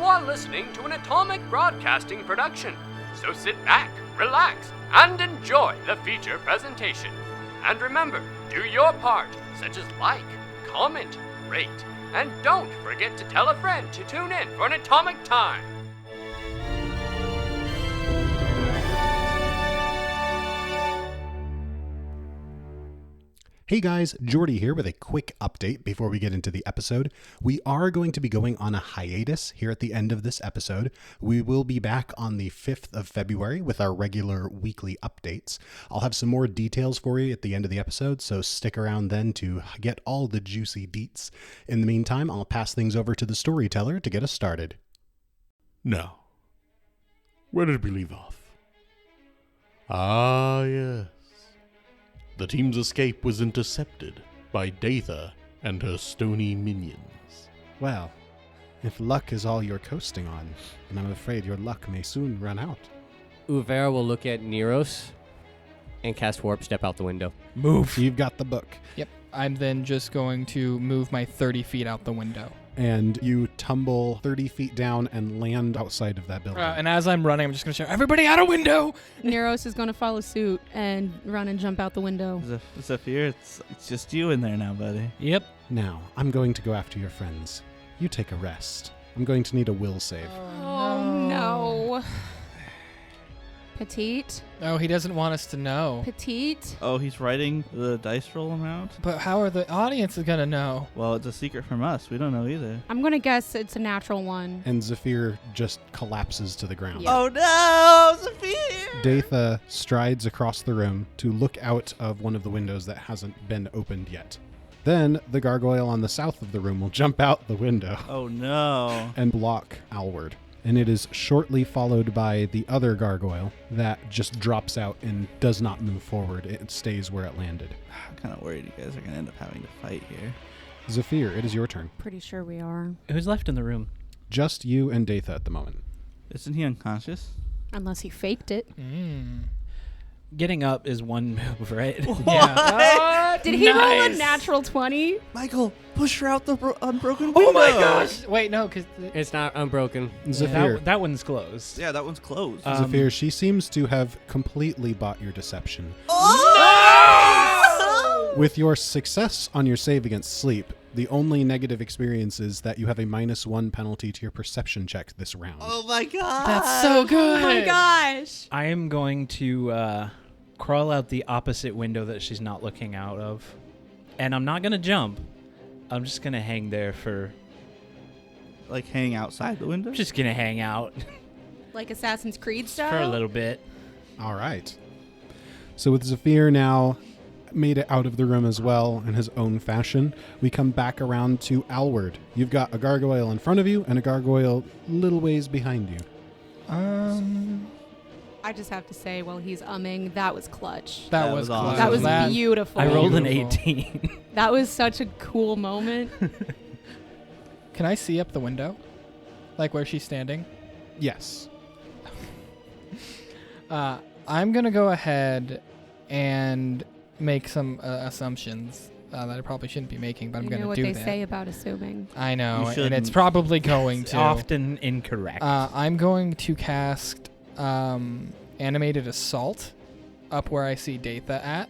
You are listening to an Atomic Broadcasting production, so sit back, relax, and enjoy the feature presentation. And remember, do your part, such as like, comment, rate, and don't forget to tell a friend to tune in for an Atomic Time. Hey guys, Jordy here with a quick update before we get into the episode. We are going to be going on a hiatus here at the end of this episode. We will be back on the 5th of February with our regular weekly updates. I'll have some more details for you at the end of the episode, so stick around then to get all the juicy deets. In the meantime, I'll pass things over to the storyteller to get us started. Now, where did we leave off? Ah, yes. The team's escape was intercepted by Datha and her stony minions. Well, if luck is all you're coasting on, then I'm afraid your luck may soon run out. Uvera will look at Neros and cast Warp Step out the window. Move. You've got the book. Yep. I'm then just going to move my 30 feet out the window. And you tumble 30 feet down and land outside of that building. And as I'm running, I'm just going to shout, "Everybody out a window!" Neros is going to follow suit and run and jump out the window. Zephyr, it's just you in there now, buddy. Yep. Now, I'm going to go after your friends. You take a rest. I'm going to need a will save. Oh, no. Petite. Oh, he doesn't want us to know. Petite. Oh, he's writing the dice roll amount? But how are the audience going to know? Well, it's a secret from us. We don't know either. I'm going to guess it's a natural one. And Zephyr just collapses to the ground. Yeah. Oh no, Zephyr! Datha strides across the room to look out of one of the windows that hasn't been opened yet. Then the gargoyle on the south of the room will jump out the window Oh no. and block Alward. And it is shortly followed by the other gargoyle that just drops out and does not move forward. It stays where it landed. I'm kind of worried you guys are going to end up having to fight here. Zephyr, it is your turn. Pretty sure we are. Who's left in the room? Just you and Datha at the moment. Isn't he unconscious? Unless he faked it. Getting up is one move, right? Yeah. Did he roll a natural 20? Michael, push her out the unbroken window. Oh my gosh! Wait, no, because... It's not unbroken. Zephyr, That one's closed. Yeah, that one's closed. Zephyr, she seems to have completely bought your deception. With your success on your save against sleep, the only negative experience is that you have a -1 penalty to your perception check this round. Oh my god. That's so good! Oh my gosh. I am going to crawl out the opposite window that she's not looking out of. And I'm not going to jump. I'm just going to hang there for... Like hang outside the window? I'm just going to hang out Like Assassin's Creed style? for a little bit. All right. So with Zephyr now made it out of the room as well in his own fashion, we come back around to Alward. You've got a gargoyle in front of you and a gargoyle little ways behind you. I just have to say, while he's umming, that was clutch. That was was awesome. That was That- beautiful. I rolled an Beautiful. 18. That was such a cool moment. Can I see up the window? Like where she's standing? Yes. I'm going to go ahead and make some assumptions that I probably shouldn't be making, but I'm You going know to what do they that. say about assuming. I know, You and shouldn't. it's probably going It's to. often incorrect. I'm going to cast Animated Assault up where I see Datha at.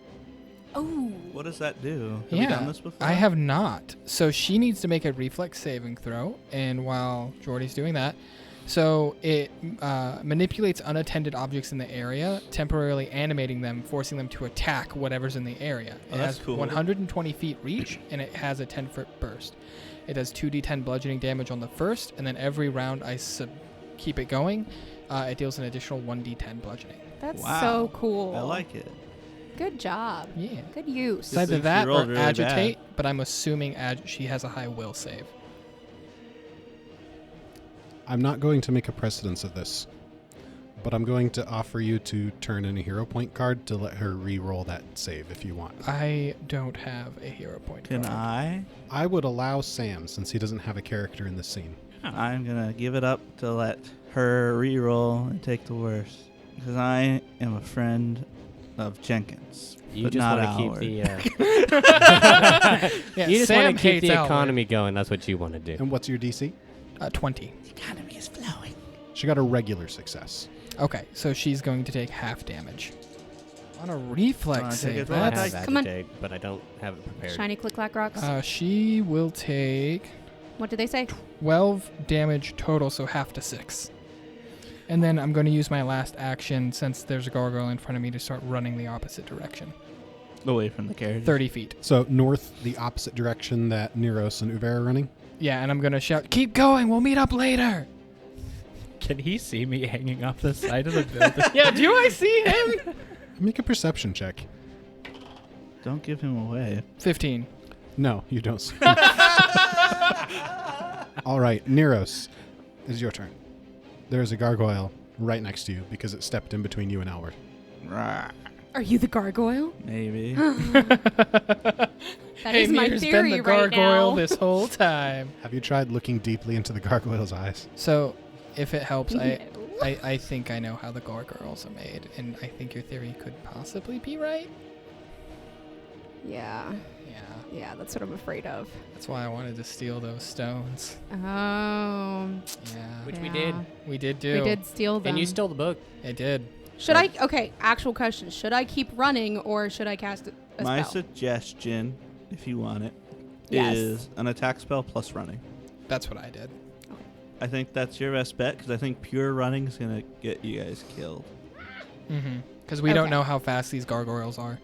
Oh. What does that do? Have you done this before? I have not. So she needs to make a reflex saving throw, and while Jordy's doing that, so it manipulates unattended objects in the area, temporarily animating them, forcing them to attack whatever's in the area. Oh, It that's has cool. 120 feet reach, and it has a 10-foot burst. It does 2d10 bludgeoning damage on the first, and then every round I keep it going, it deals an additional 1d10 bludgeoning. That's Wow. so cool. I like it. Good job. Yeah. Good use. It's either think that she or rolled really agitate, but I'm assuming she has a high will save. I'm not going to make a precedence of this, but I'm going to offer you to turn in a hero point card to let her re-roll that save if you want. I don't have a hero point. Can card. I? I would allow Sam, since he doesn't have a character in this scene. I'm going to give it up to let her re-roll and take the worst. Because I am a friend of Jenkins. You but just not want to Howard. keep Yeah, you just Sam want to keep hates the Albert. economy going. That's what you want to do. And what's your DC? 20. The economy is She got a regular success. Okay, so she's going to take half damage. On a reflex take save. it. I That's, have Come on. agitate, but I don't have it prepared. Shiny click clack rocks. she will take What did they say? 12 damage total, so half to 6. And then I'm going to use my last action, since there's a gargoyle in front of me, to start running the opposite direction. Away from the carriage. 30 feet. So north, the opposite direction that Neros and Uver are running. Yeah, and I'm going to shout, keep going, we'll meet up later. Can he see me hanging off the side of the building? Yeah, do I see him? Make a perception check. Don't give him away. 15. No, you don't see. All right, Neros, it is your turn. There is a gargoyle right next to you because it stepped in between you and Albert. Rah, Are you the gargoyle? maybe. That is my Mir's theory been the right gargoyle now. this whole time. Have you tried looking deeply into the gargoyle's eyes? So, if it helps, No. I think I know how the gargoyles are made, and I think your theory could possibly be right. Yeah. Yeah, that's what I'm afraid of. That's why I wanted to steal those stones. Oh. Yeah. Which we Yeah. did. We did do. We did steal them. And you stole the book. It did. Should I? Okay, actual question. Should I keep running or should I cast a My spell? suggestion, if you want it, Yes. is an attack spell plus running. That's what I did. I think that's your best bet because I think pure running is going to get you guys killed. Mm-hmm. Because we don't Okay. know how fast these gargoyles are.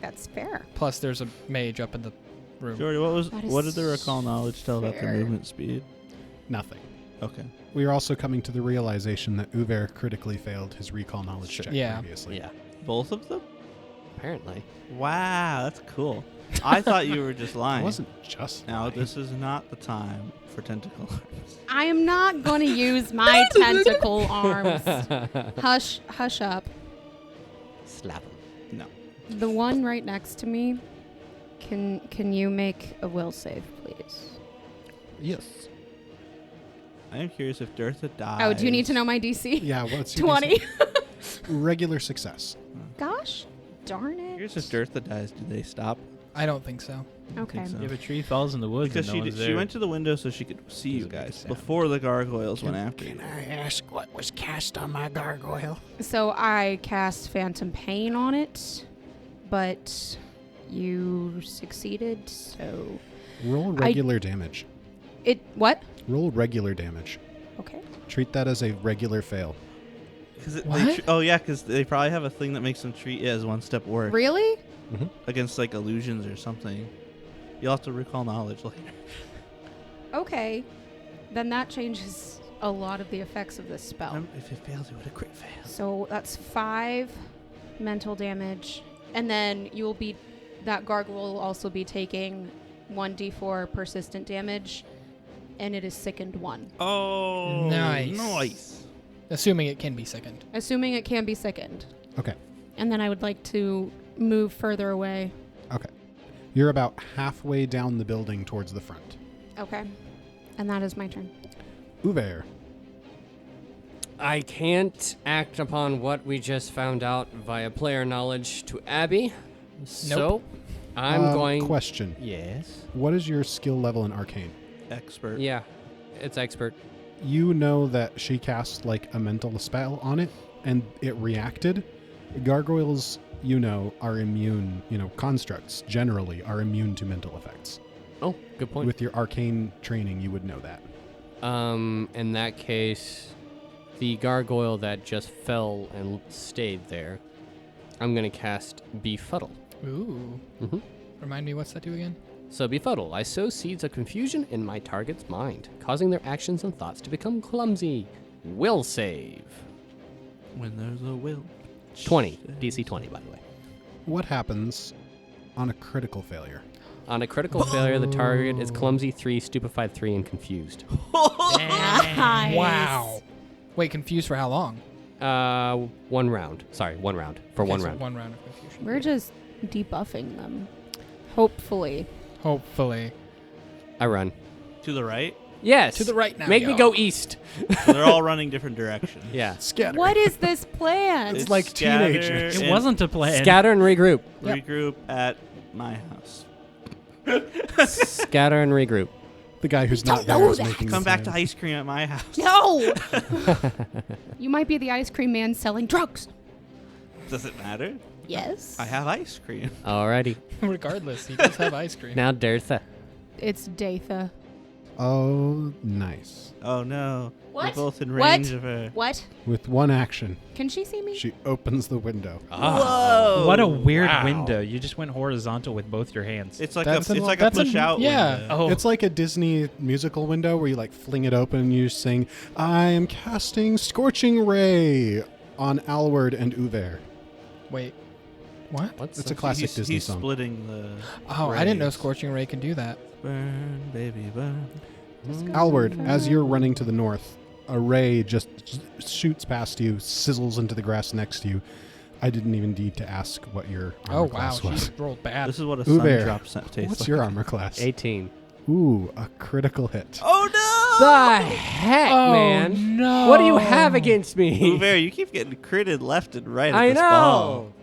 That's fair. Plus, there's a mage up in the room. Jordy, That is what did the recall knowledge tell about the fair. movement speed? Nothing. Okay. We are also coming to the realization that Uver critically failed his recall knowledge check Yeah. previously. Yeah. Both of them? Apparently. Wow, that's cool. I thought you were just It lying. wasn't just Now, lying. this is not the time for tentacle arms. I am not going to use my tentacle arms. Hush up. Slap him. No. The one right next to me. Can you make a will save, please? Yes. I am curious if Dirtha dies. Oh, do you need to know my DC? Yeah, what's your 20. DC? Regular success. Gosh, darn Curious it. if Dirtha dies, do they stop? I don't think so. Okay. think so. If a tree falls in the woods Because and no one's she there. went to the window so she could see you Doesn't make a guys sound. before the gargoyles went after you. I ask what was cast on my gargoyle? So I cast Phantom Pain on it, but you succeeded, so Roll regular damage. what? Roll regular damage. Okay. Treat that as a regular fail. What? Because they probably have a thing that makes them treat it as one step worse Really? against like illusions or something. You'll have to recall knowledge later. Okay. Then that changes a lot of the effects of this spell. If it fails, it would have crit fail. So that's 5 mental damage, and then that gargoyle will also be taking 1d4 persistent damage, and it is sickened 1. Oh, Nice. Assuming it can be sickened. Assuming it can be sickened. Okay. And then I would like to move further away. Okay. You're about halfway down the building towards the front. Okay. And that is my turn. Uver. I can't act upon what we just found out via player knowledge to Abby. So I'm going. Question. Yes. What is your skill level in Arcane? Expert. Yeah. It's expert. You know that she cast like a mental spell on it and it reacted. Gargoyles, are immune, constructs generally are immune to mental effects. Oh, good point. With your arcane training, you would know that. In that case, the gargoyle that just fell and stayed there, I'm going to cast Befuddle. Ooh. Mm-hmm. Remind me, what's that do again? So Befuddle, I sow seeds of confusion in my target's mind, causing their actions and thoughts to become clumsy. Will save. When there's a will. 20. DC 20, by the way. What happens on a critical failure? On a critical failure, the target is clumsy 3, stupefied 3, and confused. Nice. Wow. Wait, confused for how long? 1 round. Sorry, 1 round. For Okay, 1 so round. 1 round of confusion. We're just debuffing them. Hopefully. Hopefully. I run. To the right. Yes. To the right now, Make me y'all. go east. So they're all running different directions. Yeah. Scatter. What is this plan? It's like scatter teenagers. It and wasn't a plan. Scatter and regroup. Regroup at my house. Scatter and regroup. The guy who's don't not there know is that. making Come the back to sound. ice cream at my house. No! You might be the ice cream man selling drugs. Does it matter? Yes. I have ice cream. Alrighty. Regardless, he does have ice cream. Now, Dirtha. It's Datha. Oh, nice. Oh no. What? We're both in What? range of her. What? With one action, Can she see me? she opens the window. Whoa! What a weird wow. window. You just went horizontal with both your hands. It's like That's a an- it's like a that's an- push out. yeah. window. Oh, It's like a Disney musical window where you like fling it open and you sing, I am casting Scorching Ray on Alward and Uver. Wait. What? What's It's the- a classic he's, Disney he's song. splitting the. Oh, I didn't know rays. Scorching Ray can do that. Burn, baby, burn. Alward, as you're running to the north, a ray just shoots past you, sizzles into the grass next to you. I didn't even need to ask what your armor Oh, wow. class was. She rolled bad. This is what a sun Uber, drop tastes what's like. your armor class? 18. Ooh, a critical hit. Oh no! The heck, Oh, man? no. What do you have against me? Uber, you keep getting critted left and right. At I this ball. know.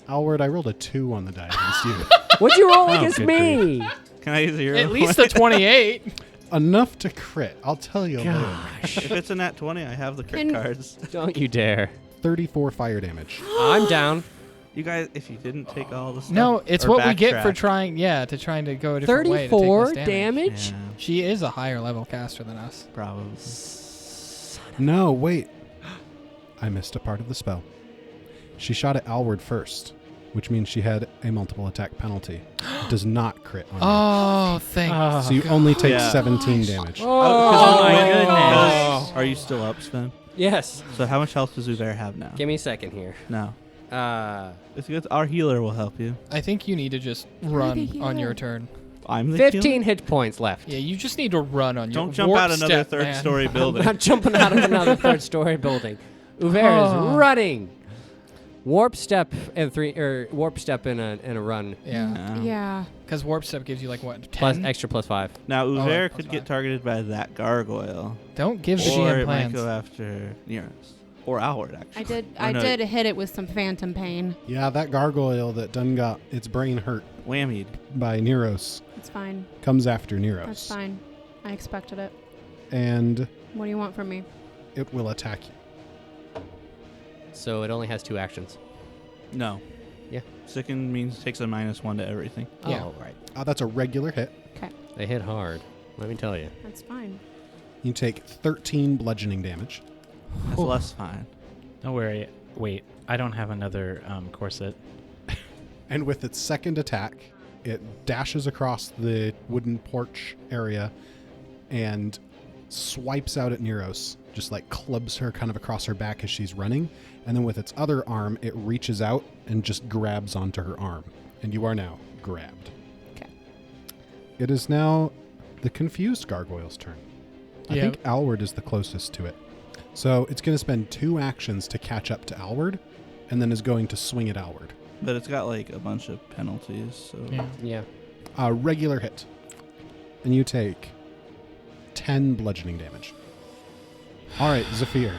Alward, I rolled a 2 on the die against you. What'd you roll Oh, against good me? Can I use a hero? At least a 28. Enough to crit. I'll tell you later. Gosh. If it's a nat 20, I have the crit Can- cards. Don't you dare. 34 fire damage. I'm down. You guys, if you didn't take all the stuff. No, it's or what we get for backtrack. trying to go a different way to take 34 this damage. damage? Yeah, She is a higher level caster than us. probably. No, wait. I missed a part of the spell. She shot at Alward first, which means she had a multiple attack penalty. It does not crit on you. Oh, thank So you only take Yeah. 17 damage. Oh, my Wait, goodness. Are you still up, Sven? Yes. So how much health does Uber have now? Give me a second here. No. Uh, It's good. Our healer will help you. I think you need to just run the on your healer. turn. I'm the healer? 15 hit points left. Yeah, you just need to run on your Don't jump warp out another step, third man. story I'm building. not jumping out of another third story building. Uver Oh. is running. Warp step and warp step in a run. Yeah, Yeah. because warp step gives you like what 10? Plus extra +5. Now, Uber plus could five. get targeted by that gargoyle. Don't give the Or GM it might plans. go after Neros. Or Alward, actually. I no. did hit it with some phantom pain. Yeah, that gargoyle that done got its brain hurt Whammied. by Neros It's fine. comes after Neros. That's fine. I expected it. And What do you want from me? it will attack you. So it only has 2 actions. No. Yeah. Sicken means takes a -1 to everything. Yeah. Oh, right. That's a regular hit. They hit hard. Let me tell you. That's fine. You take 13 bludgeoning damage. That's less fine. don't worry. Wait, I don't have another corset. And with its second attack, it dashes across the wooden porch area and swipes out at Neros, just like clubs her kind of across her back as she's running. And then with its other arm, it reaches out and just grabs onto her arm. And you are now grabbed. Okay. It is now the confused gargoyle's turn. I Yeah. think Alward is the closest to it. So it's going to spend 2 actions to catch up to Alward, and then is going to swing at Alward. But it's got like a bunch of penalties, so. Yeah. Yeah. A regular hit. And you take 10 bludgeoning damage. All right, Zephyr.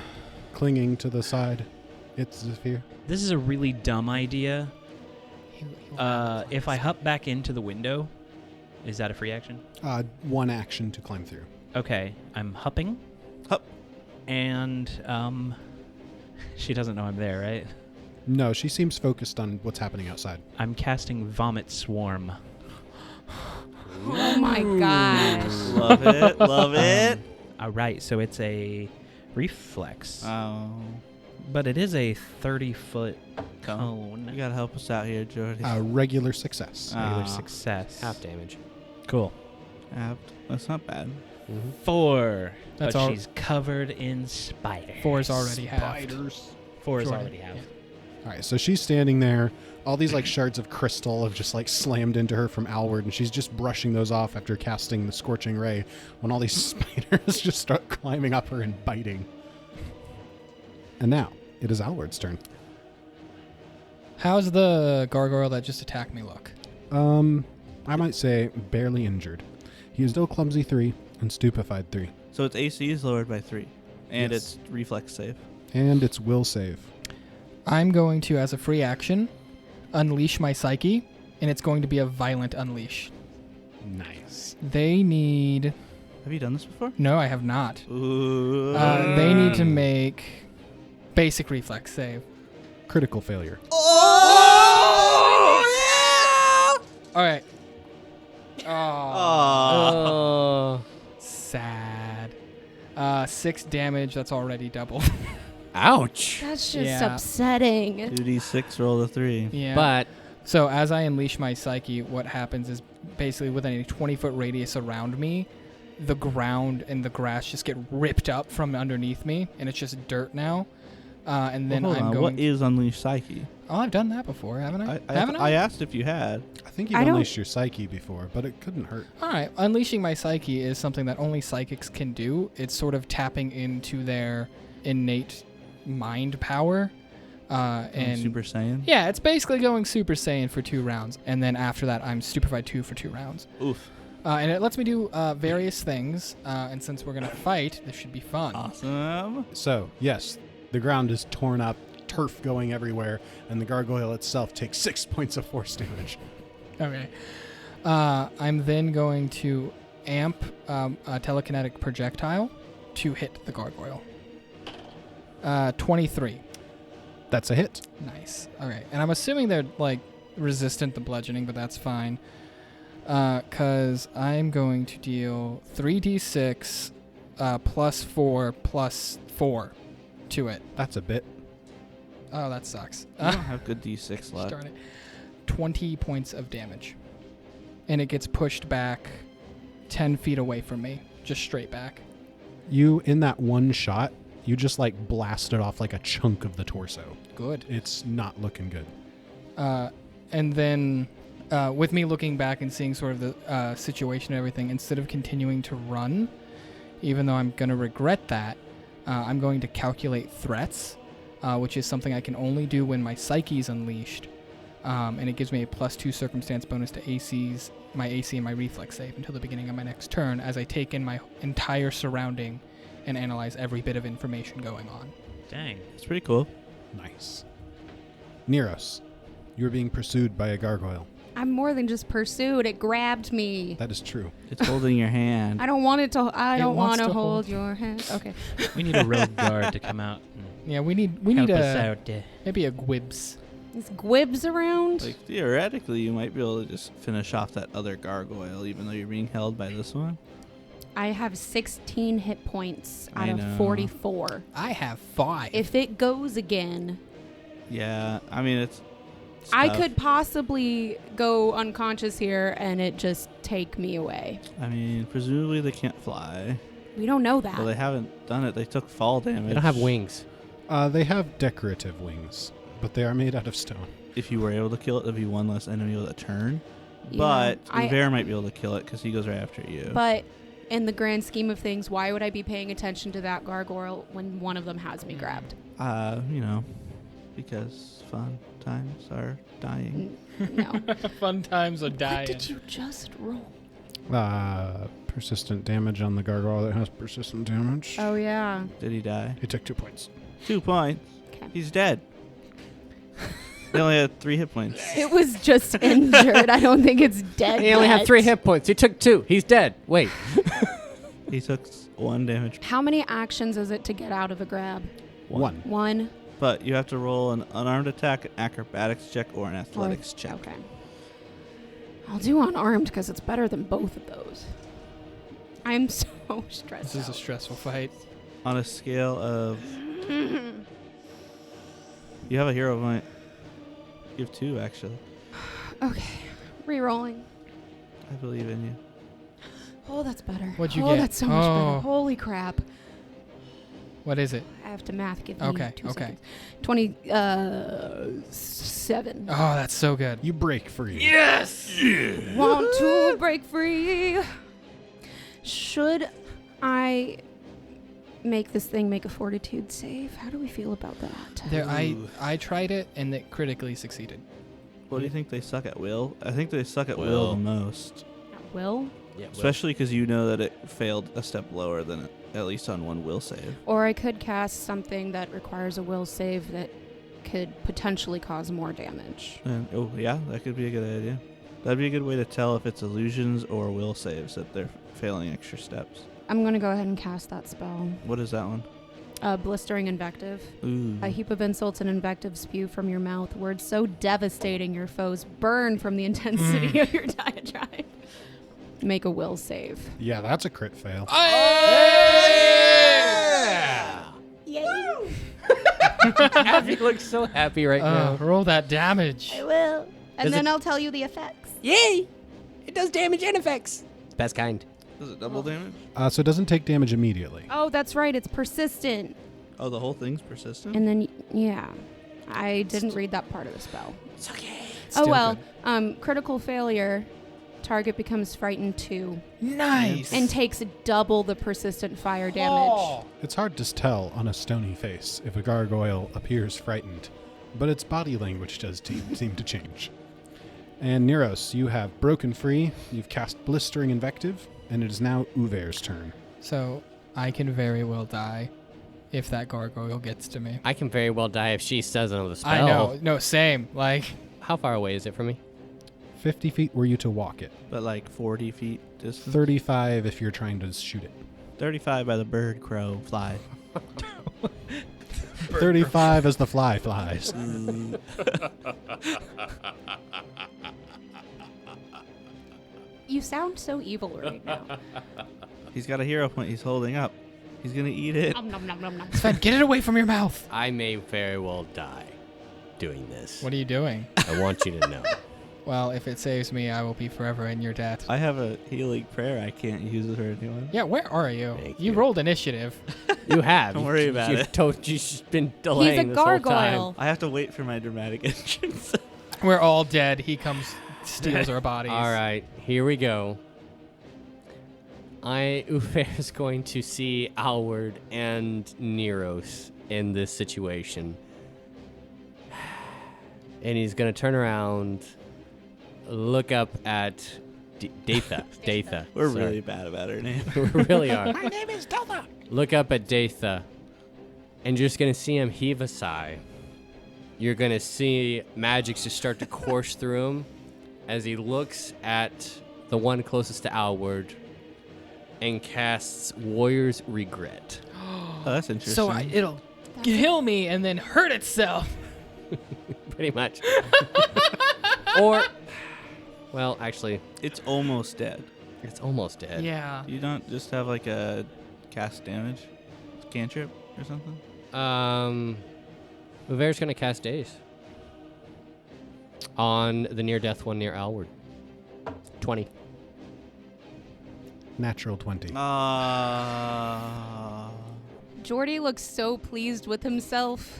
Clinging to the side. It's Zephyr. This is a really dumb idea. He If I hop back into the window, is that a free action? 1 action to climb through. Okay, I'm hopping. Hup. And she doesn't know I'm there, right? No, she seems focused on what's happening outside. I'm casting Vomit Swarm. Oh my gosh. Love it. Love it. All right, so it's a reflex, Oh. but it is a 30-foot You cone. gotta help us out here, Jordy. Regular success. Regular Ah. success. Half damage. Cool. That's not bad. 4. That's but all- she's covered in spiders. 4 is already half. 4 is Sure. already half. All right, so she's standing there. All these like shards of crystal have just like slammed into her from Alward, and she's just brushing those off after casting the Scorching Ray when all these spiders just start climbing up her and biting. And now it is Alward's turn. How's the gargoyle that just attacked me look? I might say barely injured. He is still clumsy 3 and stupefied 3. So its AC is lowered by 3. And Yes. its reflex save. And its will save. I'm going to, as a free action, unleash my psyche, and it's going to be a violent unleash. Nice. They need Have you done this before? No, I have not. Ooh. They need to make basic reflex save. Critical failure. All right. Oh. Sad. 6 damage. That's already double. Ouch. That's just Yeah. upsetting. 2d6, roll a 3. Yeah. But So as I unleash my psyche, what happens is basically within a 20-foot radius around me, the ground and the grass just get ripped up from underneath me, and it's just dirt now. And then Hold I'm on. going. What is Unleash Psyche? Oh, I've done that before, haven't I? I I? asked if you had. I think you've I don't- unleashed your psyche before, but it couldn't hurt. All right, unleashing my psyche is something that only psychics can do. It's sort of tapping into their innate mind power. And Super Saiyan? yeah, it's basically going Super Saiyan for 2 rounds, and then after that, I'm Stupefied 2 for 2 rounds. Oof. And it lets me do various things. And since we're gonna fight, this should be fun. Awesome. So, yes, the ground is torn up, turf going everywhere, and the gargoyle itself takes 6 points of force damage. Okay. I'm then going to amp a telekinetic projectile to hit the gargoyle. 23. That's a hit. Nice. All right. And I'm assuming they're like resistant to bludgeoning, but that's fine. Because I'm going to deal 3d6 plus 4 plus 4 to it. That's a bit. Oh, that sucks. You don't have good d6 left. Darn it. 20 points of damage. And it gets pushed back 10 feet away from me. Just straight back. You, in that one shot, you just like blasted off like a chunk of the torso. Good. It's not looking good. And then with me looking back and seeing sort of the situation and everything, instead of continuing to run, even though I'm going to regret that, I'm going to calculate threats, which is something I can only do when my psyche's unleashed. And it gives me a +2 circumstance bonus to my AC and my reflex save until the beginning of my next turn as I take in my entire surrounding and analyze every bit of information going on. Dang. It's pretty cool. Nice. Neros, you're being pursued by a gargoyle. I'm more than just pursued. It grabbed me. That is true. It's holding your hand. I don't want it to. I It don't wants want to to hold hold- your hand. Okay. We need a rogue guard to come out and Yeah, we need help us a out. maybe a Gwibs. Is Gwibs around? Like, theoretically, you might be able to just finish off that other gargoyle, even though you're being held by this one. I have 16 hit points out I of know. 44. I have 5. If it goes again, Yeah, I mean, it's I tough. could possibly go unconscious here and it just take me away. I mean, presumably they can't fly. We don't know that. Well, they haven't done it. They took fall damage. they don't have wings. They have decorative wings, but they are made out of stone. If you were able to kill it, there'd be one less enemy with a turn. Yeah, But I- Uver might be able to kill it because he goes right after you. But in the grand scheme of things, why would I be paying attention to that gargoyle when one of them has me grabbed? You know, because fun times are dying. No. Fun times are What dying. did you just roll? Persistent damage on the gargoyle that has persistent damage. Oh, yeah. Did he die? He took 2 points. 2 points. Okay. He's dead. He only had 3 hit points. It was just injured. I don't think it's dead. He only had yet. 3 hit points. He took 2. He's dead. Wait. He took 1 damage. How many actions is it to get out of a grab? 1. 1. But you have to roll an unarmed attack, an acrobatics check, or an athletics check. Okay. I'll do unarmed because it's better than both of those. I'm so stressed This is a out. stressful fight. On a scale of... You have a hero point. You have 2, actually. Okay. Rerolling. I believe in you. Oh, that's better. What'd you oh, get? that's so much Oh. better. Holy crap. What is it? I have to math. Give me Okay, 2 okay. seconds. 27. Oh, that's so good. You break free. Want to break free. Should I make this thing make a fortitude save? How do we feel about that? There, Ooh. I tried it and it critically succeeded. What do you think they suck at will? I think they suck at will Will. the most. Will? Yeah, Especially because you know that it failed a step lower than at least on one will save. Or I could cast something that requires a will save that could potentially cause more damage. And, oh, yeah, that could be a good idea. That'd be a good way to tell if it's illusions or will saves that they're failing extra steps. I'm going to go ahead and cast that spell. What is that one? Blistering Invective. Ooh. A heap of insults and invectives spew from your mouth. Words so devastating your foes burn from the intensity of your diatribe. Make a will save. Yeah, that's a crit fail. Abby looks so happy right now. Roll that damage. I will. And Does then it- I'll tell you the effects. Yay! It does damage and effects. Best kind. Is it double damage? So it doesn't take damage immediately. Oh, that's right. It's persistent. Oh, the whole thing's persistent? And then, yeah. I didn't read that part of the spell. It's okay. Oh, well. Critical failure. Target becomes frightened 2 Nice. and takes double the persistent fire damage. It's hard to tell on a stony face if a gargoyle appears frightened, but its body language does seem to change. And Neros, you have broken free, you've cast Blistering Invective, and it is now Uver's turn. So I can very well die if that gargoyle gets to me. I can very well die if she says another spell. I know. No, same. Like, How far away is it from me? 50 feet were you to walk it. But like 40 feet distance? 35 if you're trying to shoot it. 35 by the bird, crow, fly. 35 as the fly flies. You sound so evil right now. He's got a hero point he's holding up. He's going to eat it. Nom, nom, nom, nom, nom. Sven, get it away from your mouth. I may very well die doing this. What are you doing? I want you to know. Well, if it saves me, I will be forever in your debt. I have a healing prayer. I can't use it for anyone. Yeah, where are you? Thank You you. rolled initiative. You have. Don't worry about it. You've been delaying He's a this whole time. gargoyle. I have to wait for my dramatic entrance. We're all dead. He comes, steals our bodies. All right, here we go. Ufer is going to see Alward and Neros in this situation. And he's going to turn around, look up at Datha. Datha. We're sorry. really bad about her name. We really are. My name is Datha. Look up at Datha, and you're just going to see him heave a sigh. You're going to see magic just start to course through him as he looks at the one closest to Alward and casts Warrior's Regret. Oh, that's interesting. So it'll kill me and then hurt itself. Pretty much. Or, well, actually, It's almost dead. it's almost dead. Yeah. You don't just have like a cast damage cantrip or something? Uver's going to cast Daze on the near-death one near Alward. 20. Natural 20. Jordy looks so pleased with himself.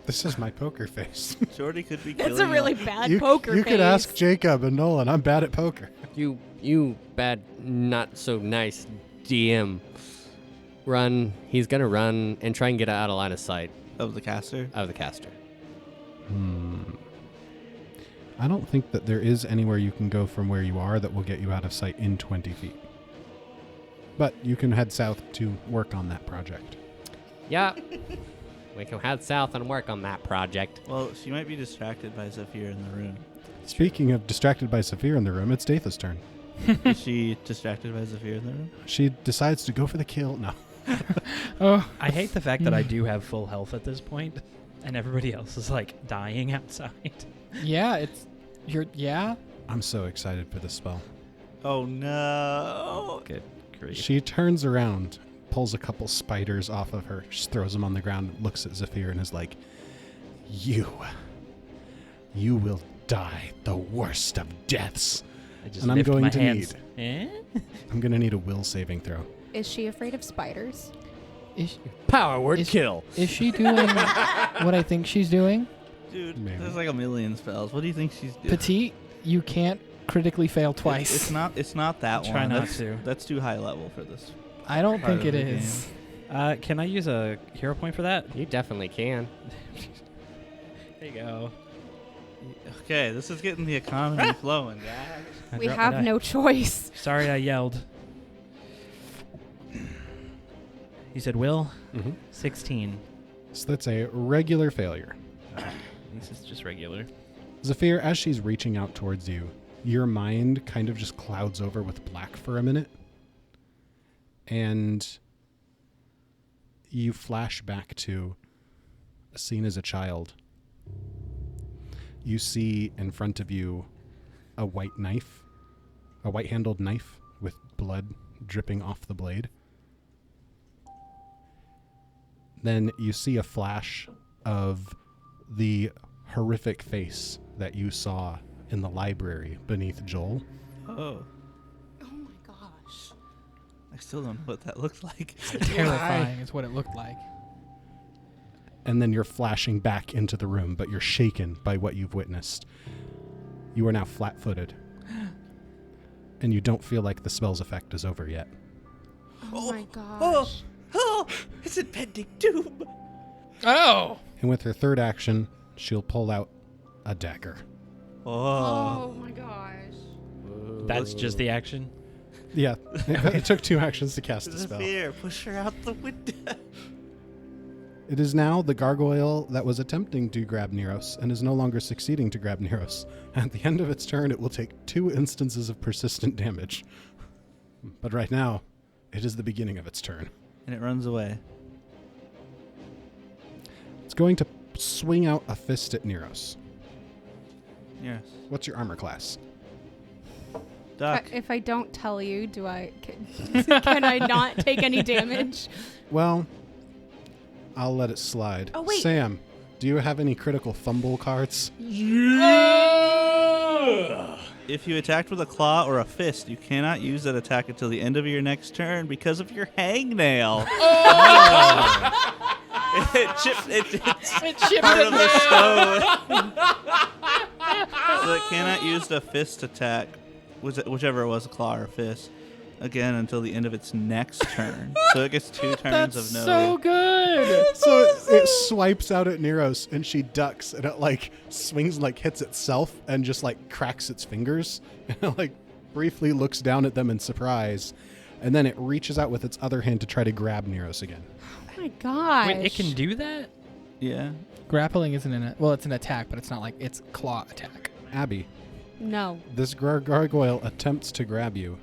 This is my poker face. Jordy could be killing It's a really you. bad poker You face. could ask Jacob and Nolan. I'm bad at poker. You bad, not so nice DM. Run. He's going to run and try and get out of line of sight Of the caster? of the caster. I don't think that there is anywhere you can go from where you are that will get you out of sight in 20 feet. But you can head south to work on that project. Yeah. We can head south and work on that project. Well, she might be distracted by Zephyr in the room. Speaking of distracted by Saphir in the room, it's Datha's turn. Is she distracted by Zephyr in the room? She decides to go for the kill. No. Oh, I hate the fact that I do have full health at this point, and everybody else is like dying outside. yeah. Yeah. I'm so excited for this spell. Oh no. Good grief. She turns around, pulls a couple spiders off of her, just throws them on the ground, looks at Zephyr and is like, You will die the worst of deaths. I just And I'm lift going my to hands. I'm going to need a will saving throw. Is she afraid of spiders? Power word Is- kill. Is she doing what I think she's doing? Dude, Maybe. there's like a million spells. What do you think she's doing? Petite, you can't critically fail twice. It's not that Try one. not that's, to. That's too high level for this. I don't part think of it the is. Can I use a hero point for that? You definitely can. There you go. Okay, this is getting the economy flowing, guys. I We dropped my have die. no choice. Sorry, I yelled. You said will? Mm-hmm. 16. So that's a regular failure. This is just regular. Zephyr, as she's reaching out towards you, your mind kind of just clouds over with black for a minute. And you flash back to a scene as a child. You see in front of you a white knife, a white-handled knife with blood dripping off the blade. Then you see a flash of the horrific face that you saw in the library beneath Joel. Oh. Oh my gosh. I still don't know what that looks like. Terrifying is what it looked like. And then you're flashing back into the room, but you're shaken by what you've witnessed. You are now flat-footed. And you don't feel like the spell's effect is over yet. Oh my gosh. Oh, it's impending doom. Oh! And with her third action, she'll pull out a dagger. Oh. Oh my gosh. That's just the action. Yeah, it took 2 actions to cast the spell. Fear, push her out the window. It is now the gargoyle that was attempting to grab Neros and is no longer succeeding to grab Neros. At the end of its turn, it will take 2 instances of persistent damage. But right now, it is the beginning of its turn. And it runs away. It's going to swing out a fist at Neros. Yes. What's your armor class? Duck. If I don't tell you, can I not take any damage? Well, I'll let it slide. Oh, wait. Sam, do you have any critical fumble cards? If you attacked with a claw or a fist, you cannot use that attack until the end of your next turn because of your hangnail. It's chipped part it of the stone. So it cannot use the fist attack, whichever it was, a claw or a fist, again until the end of its next turn. So it gets 2 turns That's of no. so good. So it swipes out at Neros, and she ducks, and it like swings and like hits itself, and just like cracks its fingers, and it, like briefly looks down at them in surprise, and then it reaches out with its other hand to try to grab Neros again. Oh my gosh. Wait, it can do that? Yeah. Grappling isn't it's an attack, but it's not like it's claw attack. Abby, No. this gargoyle attempts to grab you,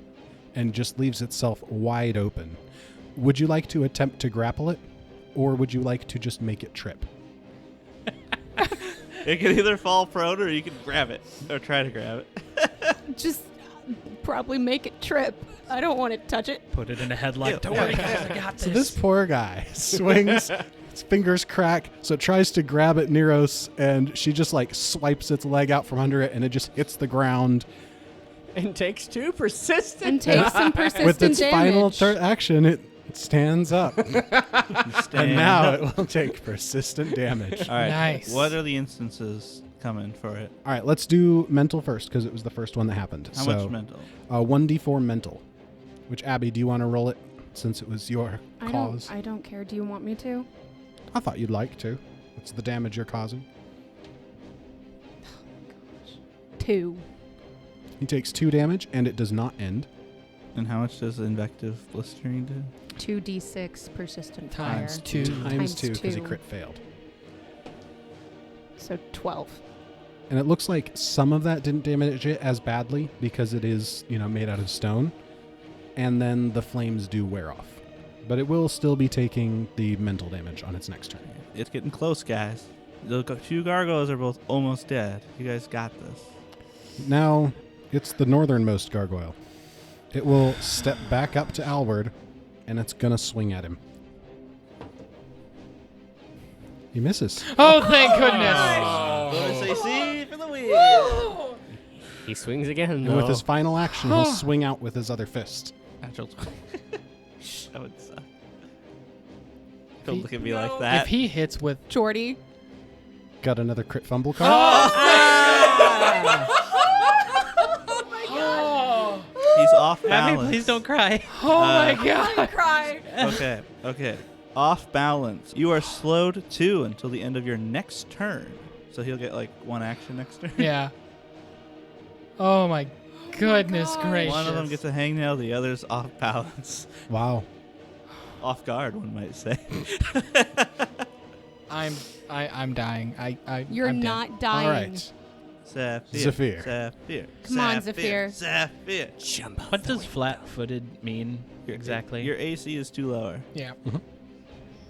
and just leaves itself wide open. Would you like to attempt to grapple it, or would you like to just make it trip? It can either fall prone or you can grab it or try to grab it. Just probably make it trip. I don't want to touch it. Put it in a headlight. Don't worry, guys, I got So this. this poor guy swings, its fingers crack, so it tries to grab at Neros, and she just like swipes its leg out from under it, and it just hits the ground. And takes 2 persistent. And take some persistent With its damage. final third action, it stands up. And now it will take persistent damage. All right. Nice. What are the instances coming for it? All right, let's do mental first, because it was the first one that happened. How much mental? 1d4 mental. Which, Abby, do you want to roll it, since it was your cause? I don't care. Do you want me to? I thought you'd like to. What's the damage you're causing? 2. He takes 2 damage, and it does not end. And how much does invective blistering do? 2d6 persistent Times fire. 2. Times 2, because he 2. crit failed. So 12. And it looks like some of that didn't damage it as badly, because it is, made out of stone. And then the flames do wear off. But it will still be taking the mental damage on its next turn. It's getting close, guys. The 2 gargoyles are both almost dead. You guys got this. Now, it's the northernmost gargoyle. It will step back up to Alward, and it's going to swing at him. He misses. Oh, thank goodness. Bonus AC for the win. He swings again. And with his final action, he'll swing out with his other fist. Natural 20. That would suck. Don't look at me like that. If he hits with Jordy. Got another crit fumble card. He's off Abby, balance. please don't cry. oh my god. Cry. Okay. Off balance. You are slowed 2 until the end of your next turn. So he'll get like 1 action next turn. Yeah. Oh my goodness gracious. One of them gets a hangnail, the other's off balance. Wow. Off guard, one might say. I'm dying. You're I'm dead. not dying. All right. Zephyr. Come on, Zephyr. Zephyr. What does flat-footed mean exactly? Your AC is too lower. Yeah.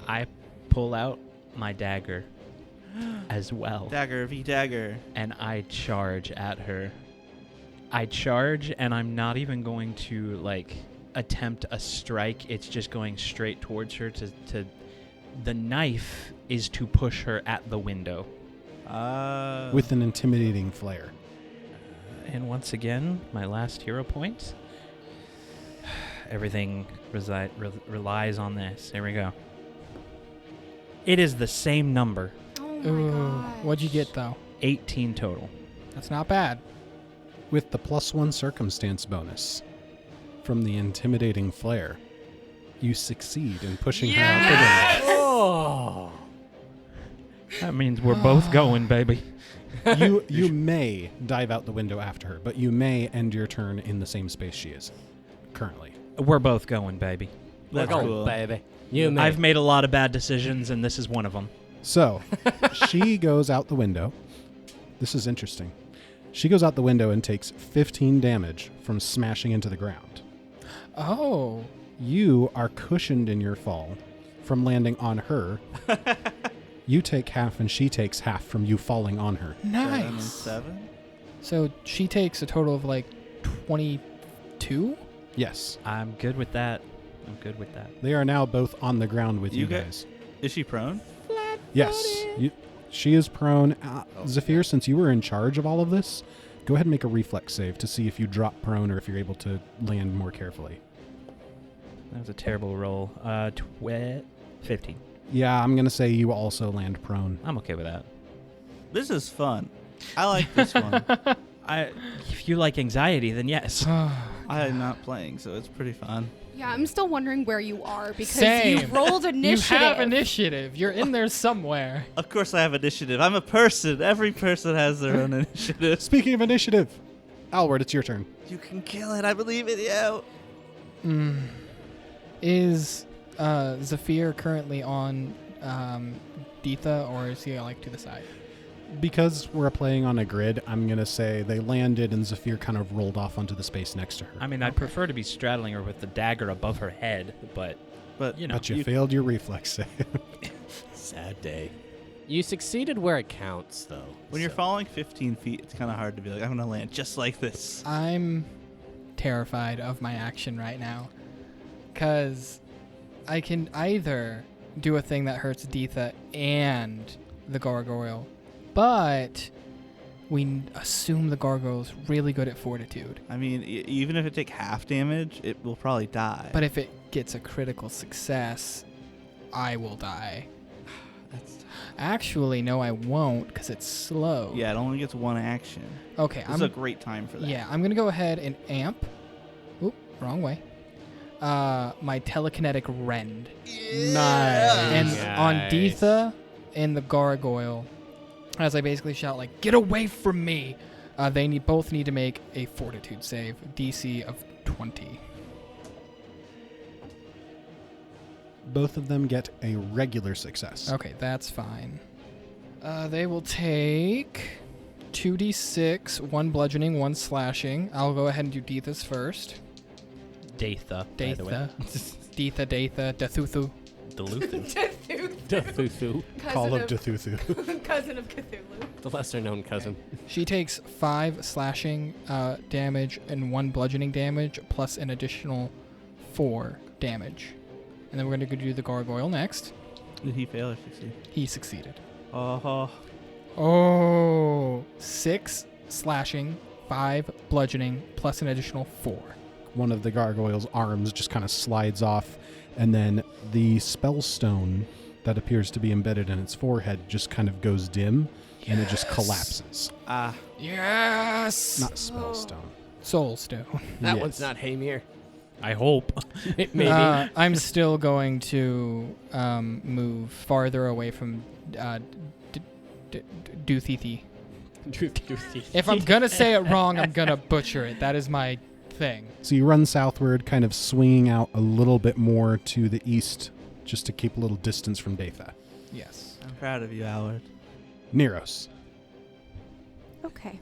I pull out my dagger as well. Dagger v dagger. And I charge at her. I charge, and I'm not even going to, like, attempt a strike. It's just going straight towards her to the knife is to push her at the window. With an intimidating flare. And once again, my last hero point. Everything relies on this. Here we go. It is the same number. Oh my Ooh, gosh. what'd you get though? 18 total. That's not bad. With the +1 circumstance bonus from the intimidating flare, you succeed in pushing her out the window. Oh. That means we're both going, baby. You may dive out the window after her, but you may end your turn in the same space she is currently. We're both going, baby. That's Go, cool. baby. You may. I've made a lot of bad decisions, and this is one of them. So, she goes out the window. This is interesting. She goes out the window and takes 15 damage from smashing into the ground. Oh. You are cushioned in your fall from landing on her. You take half and she takes half from you falling on her. Nice. 7? So she takes a total of like 22? Yes. I'm good with that. They are now both on the ground with you You guys. Is she prone? Yes. She is prone. Zephyr, since you were in charge of all of this, go ahead and make a reflex save to see if you drop prone or if you're able to land more carefully. That was a terrible roll. 15. Yeah, I'm going to say you also land prone. I'm okay with that. This is fun. I like this one. If you like anxiety, then yes. I am not playing, so it's pretty fun. Yeah, I'm still wondering where you are because Same. you rolled initiative. You have initiative. You're in there somewhere. Of course I have initiative. I'm a person. Every person has their own initiative. Speaking of initiative, Alward, it's your turn. You can kill it. I believe in you. Is Zephyr currently on Deetha, or is he like to the side? Because we're playing on a grid, I'm going to say they landed and Zephyr kind of rolled off onto the space next to her. I mean, I'd prefer to be straddling her with the dagger above her head, but you know. But you failed your reflex save. Sad day. You succeeded where it counts, though. When you're falling 15 feet, it's kind of hard to be like, I'm going to land just like this. I'm terrified of my action right now. Because I can either do a thing that hurts Deetha and the gargoyle, but we assume the gargoyle's really good at fortitude. I mean, even if it takes half damage, it will probably die. But if it gets a critical success, I will die. Actually, no, I won't, because it's slow. Yeah, it only gets one action. Okay, This is a great time for that. Yeah, I'm going to go ahead and amp. Oop, wrong way. My telekinetic rend. And on Deetha and the gargoyle, as I basically shout, like, get away from me, they both need to make a fortitude save, DC of 20. Both of them get a regular success. Okay, that's fine. They will take 2d6, 1 bludgeoning, 1 slashing. I'll go ahead and do Deetha's first. Deetha, by the way. Deetha, Dethuthu. Cthulhu. Call of Cthulhu. Cousin of Cthulhu. The lesser-known cousin. She takes 5 slashing damage and 1 bludgeoning damage, plus an additional 4 damage. And then we're going to do the gargoyle next. Did he fail or succeed? He succeeded. Oh. 6 slashing, 5 bludgeoning, plus an additional 4. One of the gargoyle's arms just kind of slides off, and then the spell stone that appears to be embedded in its forehead just kind of goes dim, and it just collapses. Yes! Not spell stone. Soul stone. That Yes. one's not Hamir. I hope. Maybe. I'm still going to move farther away from Doothithi. If I'm going to say it wrong, I'm going to butcher it. That is my thing. So you run southward, kind of swinging out a little bit more to the east, just to keep a little distance from Deetha. Yes. I'm proud of you, Howard. Neros. okay.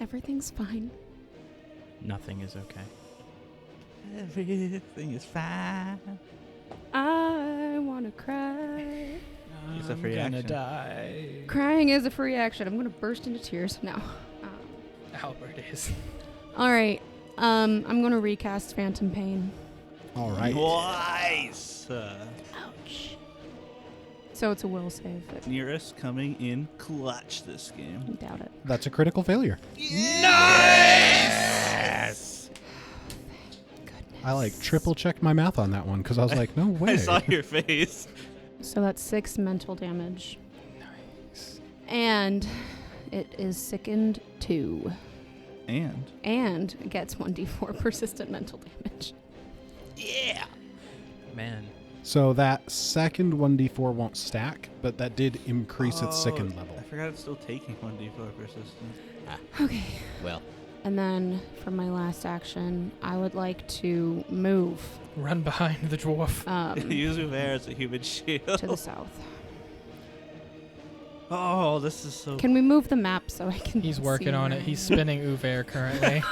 Everything's fine. Nothing is okay. Everything is fine. I want to cry. It's a free action. Die. Crying is a free action. I'm going to burst into tears now. Albert is. All right. I'm going to recast Phantom Pain. All right. Nice. Ouch. So it's a will save. Nearest coming in clutch this game. I doubt it. That's a critical failure. Nice. Goodness. I like triple checked my math on that one because I was like, no way. I saw your face. So that's 6 mental damage. Nice. And it is sickened 2. And gets 1d4 persistent mental damage. Yeah. Man. So that second 1d4 won't stack, but that did increase its sickened level. I forgot it's still taking 1d4 persistent. Okay. Well, And then for my last action, I would like to move Run behind the dwarf. Use Uver as a human shield. to the south. Oh, this is so. Can we move the map so I can He's see working on where it. I He's am? spinning Uver currently.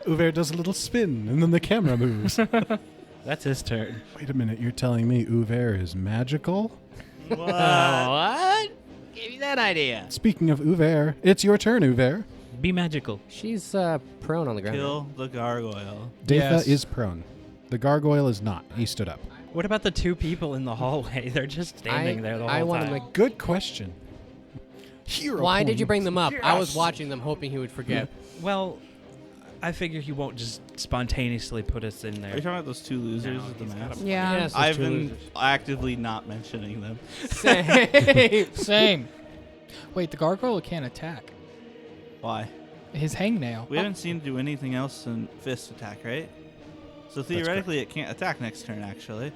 Uver does a little spin, and then the camera moves. That's his turn. Wait a minute, you're telling me Uver is magical? What? What? Give me that idea. Speaking of Uver, it's your turn, Uver. Be magical. she's prone on the ground. Kill the gargoyle. Datha Yes. is prone. The gargoyle is not. He stood up. What about the two people in the hallway? They're just standing there the whole I want time. to Good question. Hero Why did you points. bring them up? I was watching them, hoping he would forget. Well, I figure he won't just spontaneously put us in Are you there. talking about those two losers No, at the he's map? got a- Yeah. Yes, those I've two been losers. actively not mentioning them. Same. Same. Wait, the gargoyle can't attack. Why? His hangnail. We haven't seen it do anything else than fist attack, right? So theoretically, it can't attack next turn, actually.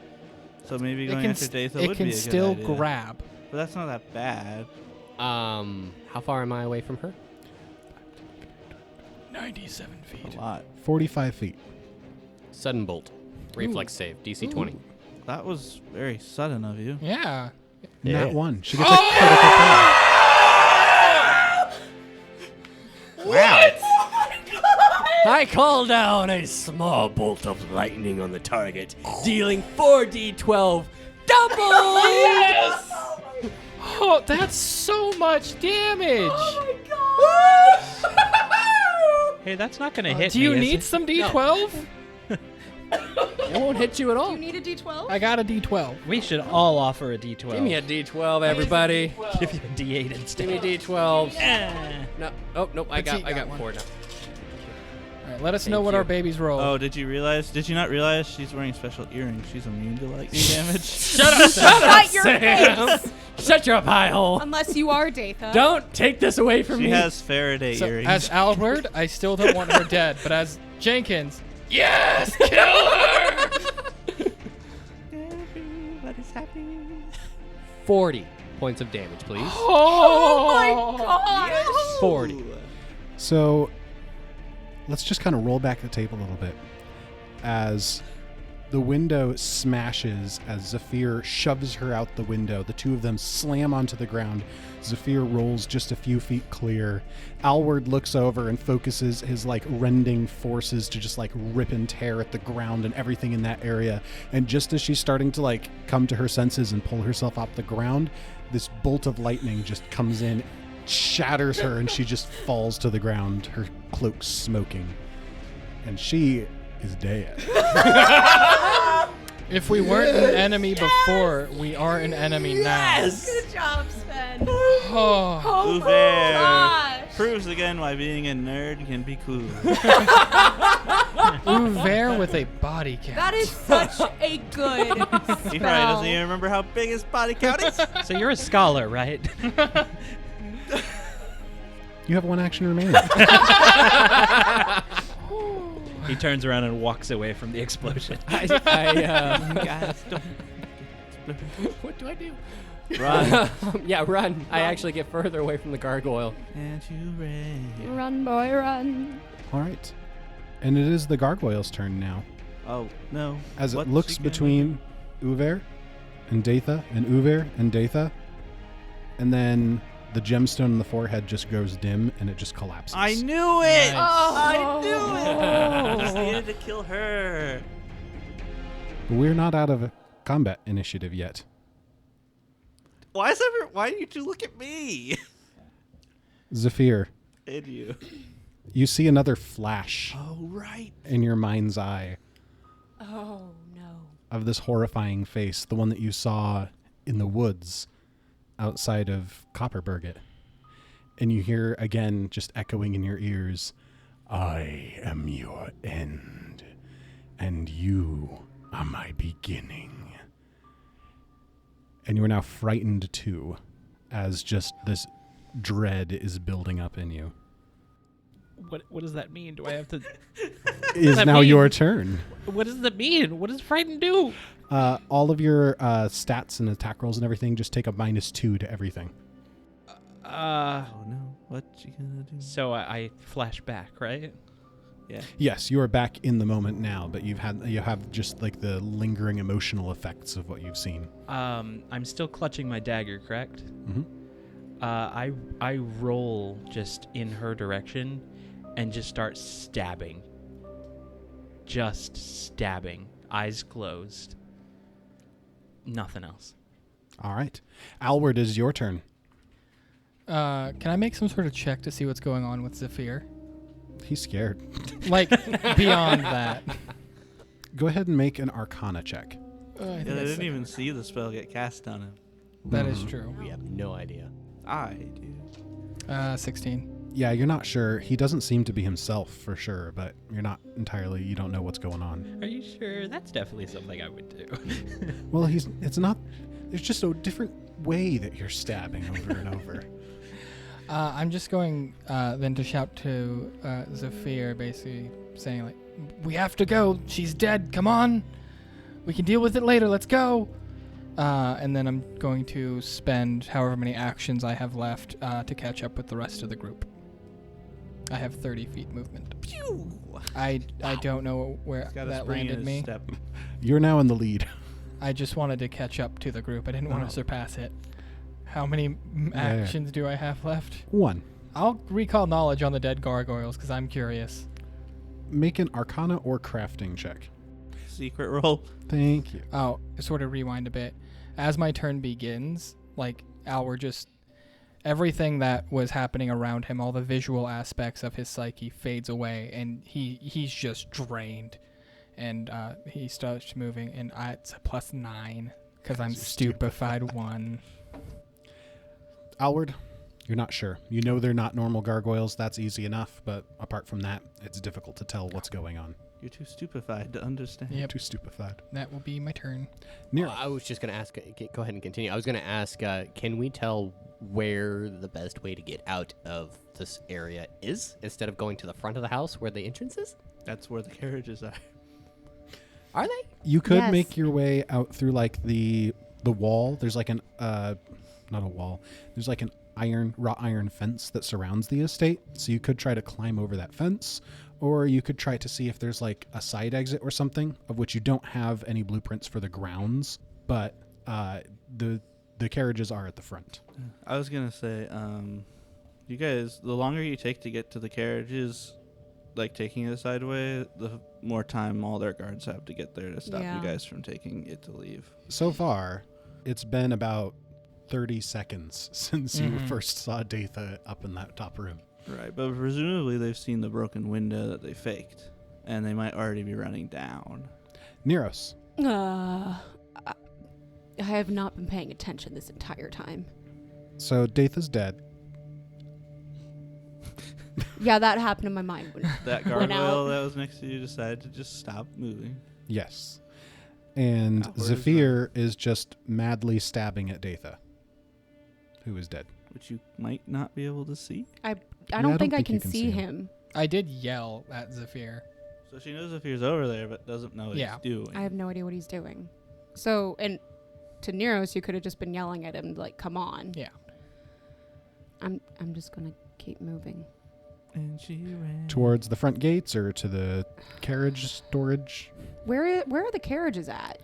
So maybe going after Datha would it be can a good still idea. grab. But that's not that bad. How far am I away from her? 97 feet. A lot. 45 feet. Sudden bolt. Reflex save. DC 20. That was very sudden of you. Yeah. Yeah. Nat 1. She gets a critical fail. Wow. I call down a small bolt of lightning on the target, dealing 4d12 double. Oh, that's so much damage. Hey, that's not gonna hit Do you me, is need it? some D12? It won't hit you at all. You need a d12? I got a D12. We should all offer a D12. Give me a d12, everybody. Give you a D8 instead. Give me d12s. Ah. No. Oh, nope. I Let's got see, got one. 4 now. All right, let us know Thank what you. our babies roll. Oh, did you not realize she's wearing special earrings? She's immune to lightning damage. Shut your face! Shut your pie hole. Unless you are Datha. Don't take this away from She me. has Faraday So earrings. as Albert, I still don't want her dead, but as Jenkins, Yes, kill her. Everybody's happy. 40 points of damage, please. oh my god! 40. So let's just kind of roll back the tape a little bit as the window smashes as Zephyr shoves her out the window. The two of them slam onto the ground. Zephyr rolls just a few feet clear. Alward looks over and focuses his rending forces to just rip and tear at the ground and everything in that area. And just as she's starting to come to her senses and pull herself off the ground, this bolt of lightning just comes in, shatters her, and she just falls to the ground, her cloak smoking. And she is dead. If we weren't an enemy before, we are an enemy now. Good job, Sven. Oh. Oh Uver my gosh. proves again why being a nerd can be cool. Uver with a body count. That is such a good He probably spell. doesn't even remember how big his body count is. So you're a scholar, right? You have one action remaining. He turns around and walks away from the explosion. Guys, don't. What do I do? Run. Yeah, run. I actually get further away from the gargoyle. And you ran. Run, boy, run. All right. And it is the gargoyle's turn now. Oh, no. As What's it looks she gonna between Uver and Datha and Uver and Datha. And then the gemstone in the forehead just goes dim and it just collapses. I knew it! Nice. I knew it! Just needed to kill her. We're not out of combat initiative yet. Why do you two look at me? Zephyr, And you. you see another flash Oh, right. in your mind's eye Oh no. of this horrifying face, the one that you saw in the woods outside of Copperburget. And you hear again, just echoing in your ears, I am your end, and you are my beginning. And you are now frightened too, as just this dread is building up in you. What does that mean? Do I have to? It is that now mean? your turn. What does that mean? What does frightened do? All of your stats and attack rolls and everything, just take a -2 to everything. Oh, no. What you gonna do? So I flash back, right? Yeah. Yes, you are back in the moment now, but you have just like the lingering emotional effects of what you've seen. I'm still clutching my dagger, correct? Mm-hmm. I roll just in her direction and just start stabbing. Just stabbing. Eyes closed. Nothing else. All right. Alward, is your turn. Can I make some sort of check to see what's going on with Zephyr? He's scared. Like, beyond that. Go ahead and make an Arcana check. I Yeah, think I that's didn't even see the spell get cast on him. That is true. We have no idea. I do. 16. Yeah, you're not sure. He doesn't seem to be himself for sure, but you don't know what's going on. Are you sure? That's definitely something I would do. Well, there's just a different way that you're stabbing over and over. I'm just going then to shout to Zephyr, basically saying, like, we have to go. She's dead. Come on. We can deal with it later. Let's go. And then I'm going to spend however many actions I have left to catch up with the rest of the group. I have 30 feet movement. Pew! I don't know where He's got a that spring in landed his me. step. You're now in the lead. I just wanted to catch up to the group. I didn't want Oh. to surpass it. How many Yeah. actions do I have left? 1. I'll recall knowledge on the dead gargoyles because I'm curious. Make an Arcana or Crafting check. Secret roll. Thank you. Oh, sort of rewind a bit. As my turn begins, like, everything that was happening around him, all the visual aspects of his psyche fades away, and he's just drained. And he starts moving, and it's a +9 because I'm stupefied 1. Alward, you're not sure. You know they're not normal gargoyles. That's easy enough, but apart from that, it's difficult to tell what's going on. You're too stupefied to understand. Yep, Too stupefied. that will be my turn. Nero. I was just going to ask, go ahead and continue. I was going to ask, can we tell where the best way to get out of this area is instead of going to the front of the house where the entrance is? That's where the carriages are. Are they? You could Yes. make your way out through like the wall. There's like an not a wall. There's like an wrought iron fence that surrounds the estate. So you could try to climb over that fence, or you could try to see if there's like a side exit or something, of which you don't have any blueprints for the grounds, but the carriages are at the front. I was gonna say, you guys, the longer you take to get to the carriages, like taking it a side way, the more time all their guards have to get there to stop Yeah. you guys from taking it to leave. So far, it's been about 30 seconds since you Mhm. first saw Datha up in that top room. Right, but presumably they've seen the broken window that they faked, and they might already be running down. Neros. I have not been paying attention this entire time. So Datha's dead. Yeah, that happened in my mind. That Went out. gargoyle that was next to you decided to just stop moving. Yes. And Outward is Zephyr is just madly stabbing at Datha, who is dead. Which you might not be able to see. I don't think I can you see you him. I did yell at Zephyr. So she knows if he's over there, but doesn't know what Yeah. he's doing. I have no idea what he's doing. So, and to Neros, you could have just been yelling at him, like, come on. Yeah. I'm just going to keep moving. And she ran. Towards the front gates or to the carriage storage? Where are the carriages at?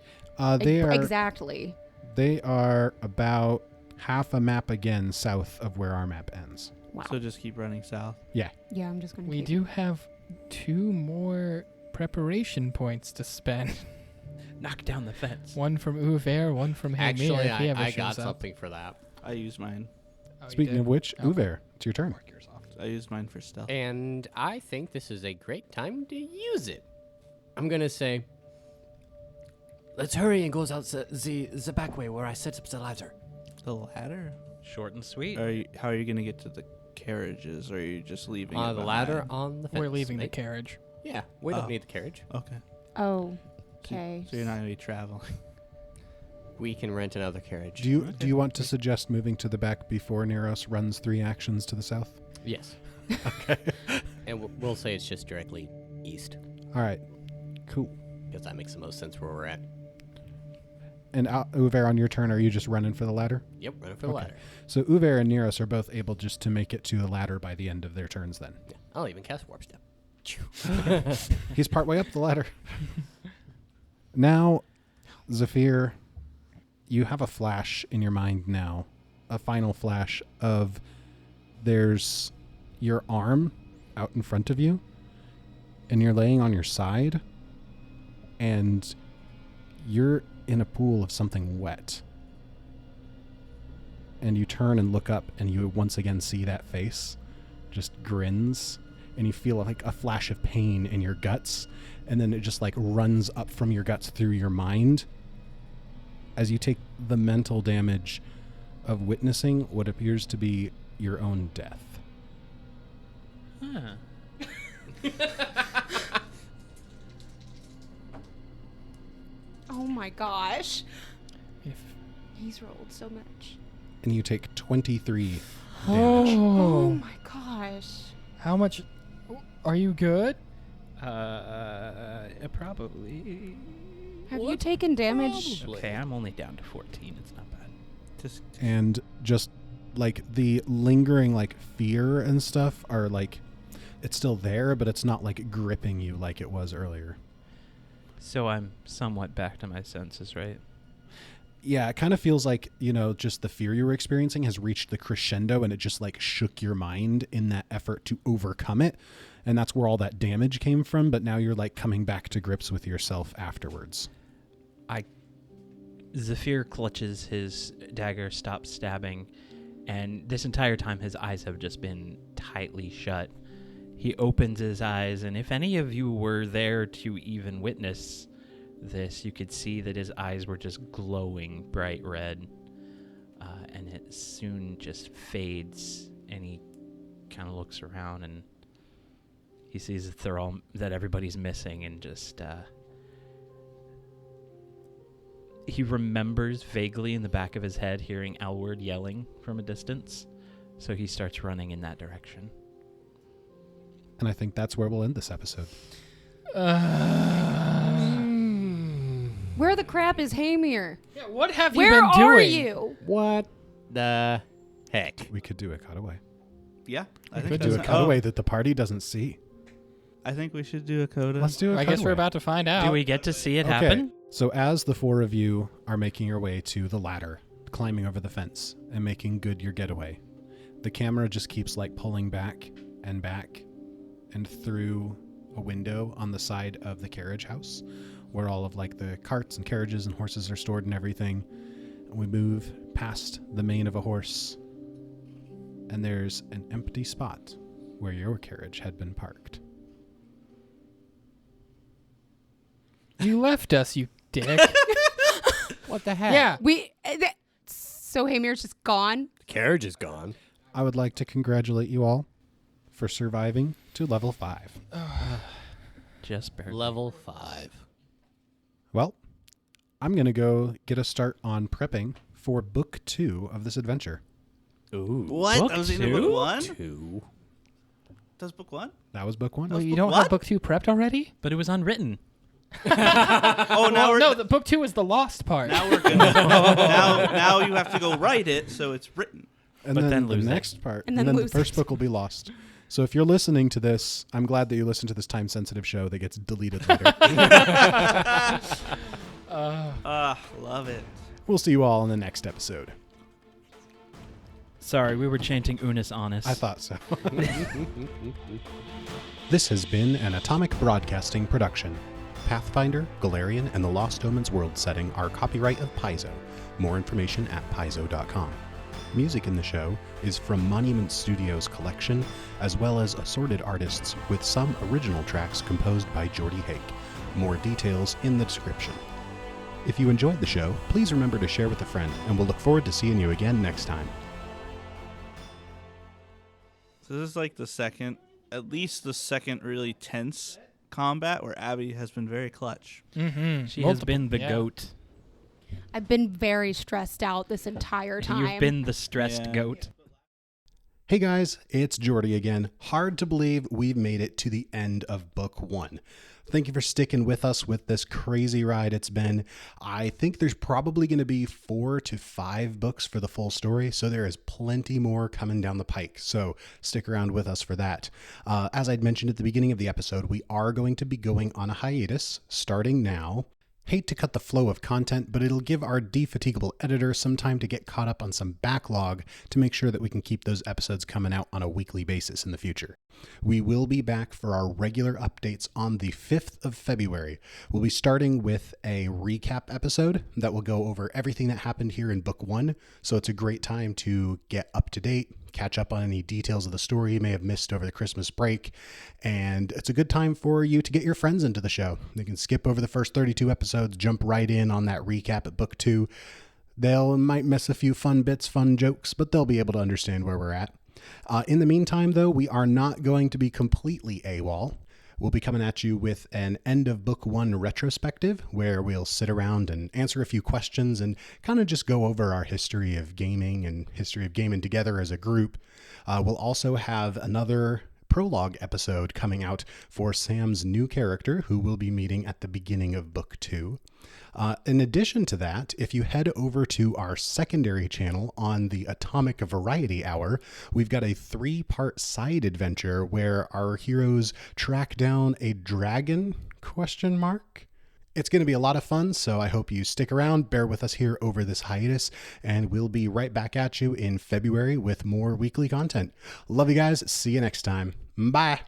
They are Exactly. They are about half a map again south of where our map ends. Wow. So just keep running south. Yeah, I'm just going to We do have 2 more preparation points to spend. Knock down the fence. One from Uver, one from Hamir. Actually, if he ever I shows got up. something for that. I used mine. Oh, you Speaking did? of which, Okay. Uver, it's your turn. I used mine for stealth. And I think this is a great time to use it. I'm going to say, let's hurry and goes out the back way where I set up the ladder. The ladder? Short and sweet. How are you going to get to the carriages? Or are you just leaving it The ladder behind? on the fence. We're leaving the mate. carriage. Yeah, we don't Oh. need the carriage. Okay. Oh, okay. So you're not going to be traveling. We can rent another carriage. Do you want to suggest moving to the back before Neros runs 3 actions to the south? Yes. Okay. And we'll say it's just directly east, All right. Cool. because that makes the most sense where we're at. And Uver, on your turn, are you just running for the ladder? Yep, running for the Okay. ladder. So Uver and Neros are both able just to make it to the ladder by the end of their turns then. Yeah, I'll even cast Warp Step. He's partway up the ladder. Now, Zephyr, you have a flash in your mind now. A final flash of there's your arm out in front of you, and you're laying on your side, and you're in a pool of something wet. And you turn and look up, and you once again see that face just grins, and you feel like a flash of pain in your guts, and then it just like runs up from your guts through your mind as you take the mental damage of witnessing what appears to be your own death. Huh. Oh my gosh. If He's rolled so much. And you take 23 damage. Oh my gosh. How much? Are you good? Probably. Have you taken damage? Okay, I'm only down to 14. It's not bad. Just And just like the lingering like fear and stuff are like, it's still there, but it's not like gripping you like it was earlier. So I'm somewhat back to my senses, right? Yeah, it kind of feels like, you know, just the fear you were experiencing has reached the crescendo and it just like shook your mind in that effort to overcome it. And that's where all that damage came from. But now you're like coming back to grips with yourself afterwards. Zephyr clutches his dagger, stops stabbing, and this entire time his eyes have just been tightly shut. He opens his eyes, and if any of you were there to even witness this, you could see that his eyes were just glowing bright red, and it soon just fades, and he kind of looks around, and he sees that everybody's missing, and just he remembers vaguely in the back of his head hearing Elward yelling from a distance, so he starts running in that direction. And I think that's where we'll end this episode. Where the crap is Hamir? Yeah, what have you Where been doing? are you? What the heck? We could do a cutaway. yeah. I We think could do a that's- cutaway that the party doesn't see. I think we should do a coda. Let's do a I cutaway. guess we're about to find out. Do we get to see it Okay. happen? So as the 4 of you are making your way to the ladder, climbing over the fence and making good your getaway, the camera just keeps like pulling back and through a window on the side of the carriage house where all of like the carts and carriages and horses are stored and everything. And we move past the mane of a horse, and there's an empty spot where your carriage had been parked. You left us, you dick. What the heck? Yeah. So Hamir's just gone? The carriage is gone. I would like to congratulate you all for surviving to level 5. Just barely. Level 5. Well, I'm going to go get a start on prepping for book 2 of this adventure. Ooh. What? Book I was in two? book 1? 2. Does book 1? That was book 1. Well, you book don't what? have book 2 prepped already? But it was unwritten. Oh, now we're No, the book 2 is the lost part. now we're gonna now you have to go write it so it's written. And But then the lose it. next part, And and then then the lose first it. book will be lost. So if you're listening to this, I'm glad that you listened to this time-sensitive show that gets deleted later. Love it. We'll see you all in the next episode. Sorry, we were chanting Unis Honest. I thought so. This has been an Atomic Broadcasting production. Pathfinder, Galarian, and the Lost Omens world setting are copyright of Paizo. More information at paizo.com. Music in the show is from Monument Studios' collection, as well as assorted artists, with some original tracks composed by Jordy Hake. More details in the description. If you enjoyed the show, please remember to share with a friend, and we'll look forward to seeing you again next time. So this is like at least the second really tense combat where Abby has been very clutch. Mm-hmm. She has been the goat. I've been very stressed out this entire time. You've been the stressed goat. Hey guys, it's Jordy again. Hard to believe we've made it to the end of book 1. Thank you for sticking with us with this crazy ride it's been. I think there's probably going to be 4 to 5 books for the full story, so there is plenty more coming down the pike, so stick around with us for that. As I'd mentioned at the beginning of the episode, we are going to be going on a hiatus starting now. Hate to cut the flow of content, but it'll give our defatigable editor some time to get caught up on some backlog to make sure that we can keep those episodes coming out on a weekly basis in the future. We will be back for our regular updates on the 5th of February. We'll be starting with a recap episode that will go over everything that happened here in book 1, so it's a great time to get up to date, catch up on any details of the story you may have missed over the Christmas break, and it's a good time for you to get your friends into the show. They can skip over the first 32 episodes, jump right in on that recap at book 2. Might miss a few fun bits, fun jokes, but they'll be able to understand where we're at. In the meantime, though, we are not going to be completely AWOL. We'll be coming at you with an end of book 1 retrospective where we'll sit around and answer a few questions and kind of just go over our history of gaming and history of gaming together as a group. We'll also have another prologue episode coming out for Sam's new character, who we'll be meeting at the beginning of book 2. In addition to that, if you head over to our secondary channel on the Atomic Variety Hour, we've got a 3-part side adventure where our heroes track down a dragon, ? It's going to be a lot of fun, so I hope you stick around, bear with us here over this hiatus, and we'll be right back at you in February with more weekly content. Love you guys. See you next time. Bye.